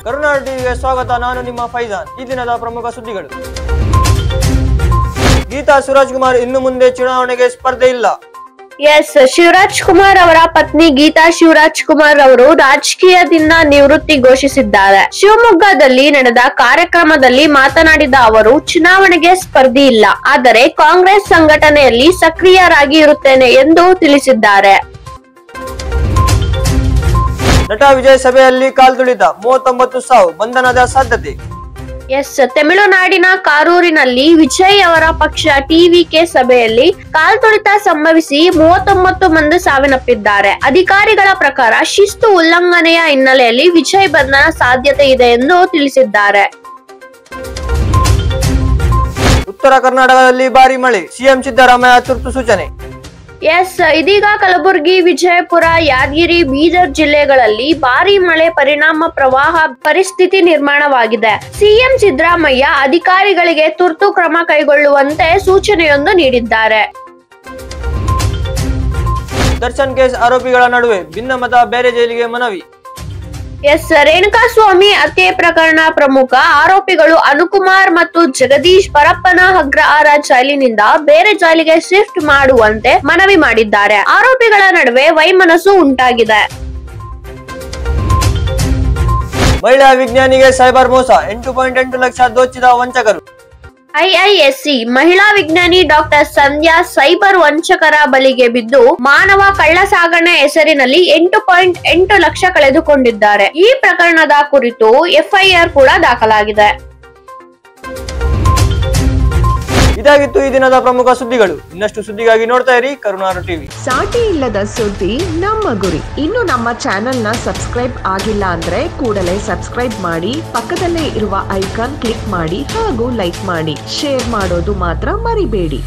ಕರುನಾಡು ಟಿವಿಗೆ ಸ್ವಾಗತ. ನಾನು ನಿಮ್ಮ ಫೈಜಾನ್. ಈ ದಿನದ ಪ್ರಮುಖ ಸುದ್ದಿಗಳು. ಗೀತಾ ಶಿವರಾಜ್ ಕುಮಾರ್ ಇನ್ನು ಮುಂದೆ ಚುನಾವಣೆಗೆ ಸ್ಪರ್ಧೆ ಇಲ್ಲ. ಶಿವರಾಜ್ ಕುಮಾರ್ ಅವರ ಪತ್ನಿ ಗೀತಾ ಶಿವರಾಜ್ ಕುಮಾರ್ ಅವರು ರಾಜಕೀಯದಿಂದ ನಿವೃತ್ತಿ ಘೋಷಿಸಿದ್ದಾರೆ. ಶಿವಮೊಗ್ಗದಲ್ಲಿ ನಡೆದ ಕಾರ್ಯಕ್ರಮದಲ್ಲಿ ಮಾತನಾಡಿದ ಅವರು, ಚುನಾವಣೆಗೆ ಸ್ಪರ್ಧೆ ಇಲ್ಲ, ಆದರೆ ಕಾಂಗ್ರೆಸ್ ಸಂಘಟನೆಯಲ್ಲಿ ಸಕ್ರಿಯರಾಗಿ ಇರುತ್ತೇನೆ ಎಂದು ತಿಳಿಸಿದ್ದಾರೆ. ನಟ ವಿಜಯ್ ಸಭೆಯಲ್ಲಿ ಕಾಲ್ತುಳಿತ, 39 ಸಾವು, ಬಂಧನದ ಸಾಧ್ಯತೆ. ತಮಿಳುನಾಡಿನ ಕಾರೂರಿನಲ್ಲಿ ವಿಜಯ್ ಅವರ ಪಕ್ಷ ಟಿವಿಕೆ ಸಭೆಯಲ್ಲಿ ಕಾಲ್ತುಳಿತ ಸಂಭವಿಸಿ 39 ಮಂದಿ ಸಾವನ್ನಪ್ಪಿದ್ದಾರೆ. ಅಧಿಕಾರಿಗಳ ಪ್ರಕಾರ ಶಿಸ್ತು ಉಲ್ಲಂಘನೆಯ ಹಿನ್ನೆಲೆಯಲ್ಲಿ ವಿಜಯ್ ಬಂಧನ ಸಾಧ್ಯತೆ ಇದೆ ಎಂದು ತಿಳಿಸಿದ್ದಾರೆ. ಉತ್ತರ ಕರ್ನಾಟಕದಲ್ಲಿ ಭಾರಿ ಮಳೆ, ಸಿಎಂ ಸಿದ್ದರಾಮಯ್ಯ ತುರ್ತು ಸೂಚನೆ. ಇದೀಗ ಕಲಬುರಗಿ, ವಿಜಯಪುರ, ಯಾದಗಿರಿ, ಬೀದರ್ ಜಿಲ್ಲೆಗಳಲ್ಲಿ ಭಾರಿ ಮಳೆ ಪರಿಣಾಮ ಪ್ರವಾಹ ಪರಿಸ್ಥಿತಿ ನಿರ್ಮಾಣವಾಗಿದೆ. ಸಿಎಂ ಸಿದ್ದರಾಮಯ್ಯ ಅಧಿಕಾರಿಗಳಿಗೆ ತುರ್ತು ಕ್ರಮ ಕೈಗೊಳ್ಳುವಂತೆ ಸೂಚನೆಯೊಂದು ನೀಡಿದ್ದಾರೆ. ದರ್ಶನ್ ಕೇಸ್ ಆರೋಪಿಗಳ ನಡುವೆ ಭಿನ್ನಮತ, ಬೇರೆ ಜೈಲಿಗೆ ಮನವಿ. ರೇಣುಕಾಸ್ವಾಮಿ ಹತ್ಯೆ ಪ್ರಕರಣ ಪ್ರಮುಖ ಆರೋಪಿಗಳು ಅನುಕುಮಾರ್ ಮತ್ತು ಜಗದೀಶ್ ಪರಪ್ಪನ ಅಗ್ರಹಾರ ಜೈಲಿನಿಂದ ಬೇರೆ ಜೈಲಿಗೆ ಶಿಫ್ಟ್ ಮಾಡುವಂತೆ ಮನವಿ ಮಾಡಿದ್ದಾರೆ. ಆರೋಪಿಗಳ ನಡುವೆ ವೈಮನಸ್ಸು ಉಂಟಾಗಿದೆ. ಮಹಿಳಾ ವಿಜ್ಞಾನಿಗೆ ಸೈಬರ್ ಮೋಸ, 8.8 ಲಕ್ಷ ದೋಚಿದ ವಂಚಕರು. ಐಐಎಸ್ಸಿ ಮಹಿಳಾ ವಿಜ್ಞಾನಿ ಡಾಕ್ಟರ್ ಸಂಧ್ಯಾ ಸೈಬರ್ ವಂಚಕರ ಬಲಿಗೆ ಬಿದ್ದು ಮಾನವ ಕಳ್ಳ ಸಾಗಣೆ ಹೆಸರಿನಲ್ಲಿ 8.8 ಲಕ್ಷ ಕಳೆದುಕೊಂಡಿದ್ದಾರೆ. ಈ ಪ್ರಕರಣದ ಕುರಿತು ಎಫ್ಐಆರ್ ಕೂಡ ದಾಖಲಾಗಿದೆ. ಇದಾಗಿತ್ತು ಈ ದಿನದ ಪ್ರಮುಖ ಸುದ್ದಿಗಳು. ಇನ್ನಷ್ಟು ಸುದ್ದಿಗಾಗಿ ನೋಡ್ತಾ ಇರಿ ಕರುನಾಡು ಟಿವಿ. ಸಾಟಿ ಇಲ್ಲದ ಸುದ್ದಿ ನಮ್ಮ ಗುರಿ. ಇನ್ನು ನಮ್ಮ ಚಾನೆಲ್ ನ ಸಬ್ಸ್ಕ್ರೈಬ್ ಆಗಿಲ್ಲ ಅಂದ್ರೆ ಕೂಡಲೇ ಸಬ್ಸ್ಕ್ರೈಬ್ ಮಾಡಿ, ಪಕ್ಕದಲ್ಲೇ ಇರುವ ಐಕಾನ್ ಕ್ಲಿಕ್ ಮಾಡಿ ಹಾಗೂ ಲೈಕ್ ಮಾಡಿ. ಶೇರ್ ಮಾಡೋದು ಮಾತ್ರ ಮರಿಬೇಡಿ.